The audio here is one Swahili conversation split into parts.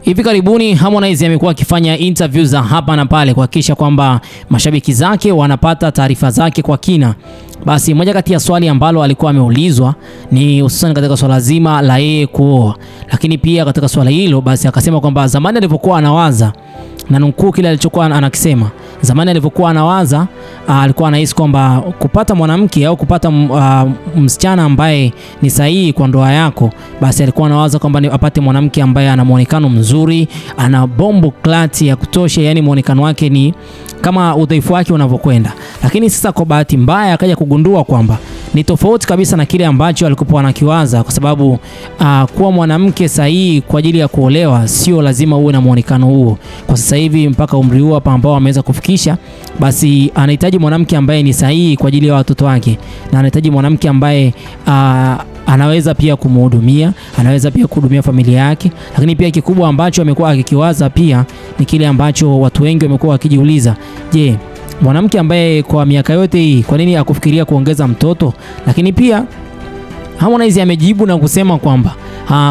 Hivi karibuni Harmonize amekuwa akifanya interviews za hapa na pale kuhakikisha kwamba mashabiki zake wanapata taarifa zake kwa kina. Basi moja kati ya swali ambalo alikuwa ameulizwa ni hususan katika swala zima la yeye kuoa. Lakini pia katika swala hilo basi akasema kwamba zamani alipokuwa anawaza, na nukuu kile alichokuwa anakisema, zamani alipokuwa anawaza alikuwa anahisi kwamba kupata mwanamke au kupata msichana ambaye ni sahihi kwa ndoa yako, basi alikuwa anawaza kwamba apate mwanamke ambaye ana muonekano mzuri, ana bombo klati ya kutosha, yani muonekano wake ni kama udhaifu wake unavyokwenda. Lakini sasa kwa bahati mbaya akaja kugundua kwamba ni tofauti kabisa na kile ambacho alikuwa anakiwaza, kwa sababu kuwa mwanamke sahihi kwa ajili ya kuolewa sio lazima uwe na muonekano huo. Kwa sasa hivi mpaka umri huo hapa ambao ameweza kufikisha, basi anahitaji mwanamke ambaye ni sahihi kwa ajili ya watoto wake, na anahitaji mwanamke ambaye anaweza pia kumhudumia, anaweza pia kuhudumia familia yake. Lakini pia kikubwa ambacho amekuwa akikiwaza pia ni kile ambacho watu wengi wamekuwa wakijiuliza, je, mwanamke ambaye kwa miaka yote hii kwa nini hakufikiria kuongeza mtoto? Lakini pia Harmonize amejibu na kusema kwamba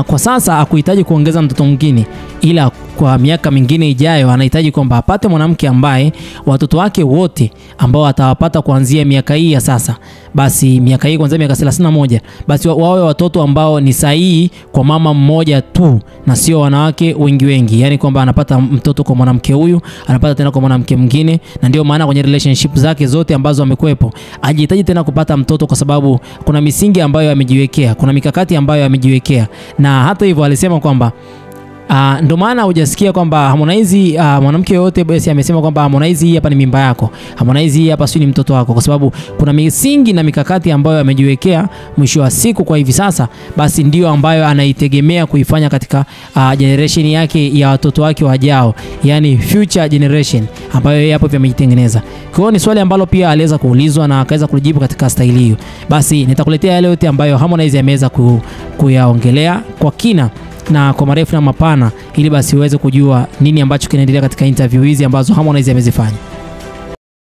kwa sasa hakuhitaji kuongeza mtoto mwingine, ila kwa miaka mingine ijayo anahitaji kwamba apate mwanamke ambaye watoto wake wote ambao atawapata kuanzia miaka hii ya sasa, basi miaka hii kuanzia miaka 31, basi wawe watoto ambao ni sahihi kwa mama mmoja tu na sio wanawake wengi. Yani kwamba anapata mtoto kwa mwanamke huyu, anapata tena kwa mwanamke mwingine. Na ndio maana kwenye relationship zake zote ambazo amekuepo hajihitaji tena kupata mtoto, kwa sababu kuna misingi ambayo amejiwekea, kuna mikakati ambayo amejiwekea. Na hata hivyo alisema kwamba ndio maana hujasikia kwamba Harmonize mwanamke yote basi amesema kwamba Harmonize hii hapa ni mimba yako, Harmonize hii hapa si ni mtoto wako, kwa sababu kuna misingi na mikakati ambayo amejiwekea. Mwisho wa siku kwa hivi sasa basi ndio ambayo anaitegemea kuifanya katika generation yake ya watoto wake wajao, yani future generation ambayo yeye hapo amejitengeneza. Kwa hiyo ni swali ambalo pia aliweza kuulizwa na akaweza kujibu katika staili hiyo. Basi nitakuletea yale yote ambayo Harmonize ameweza kuyaongelea kwa kina na kwa marefu na mapana, ili basi uweze kujua nini ambacho kinaendelea katika interview hizi ambazo Harmonize amezifanya.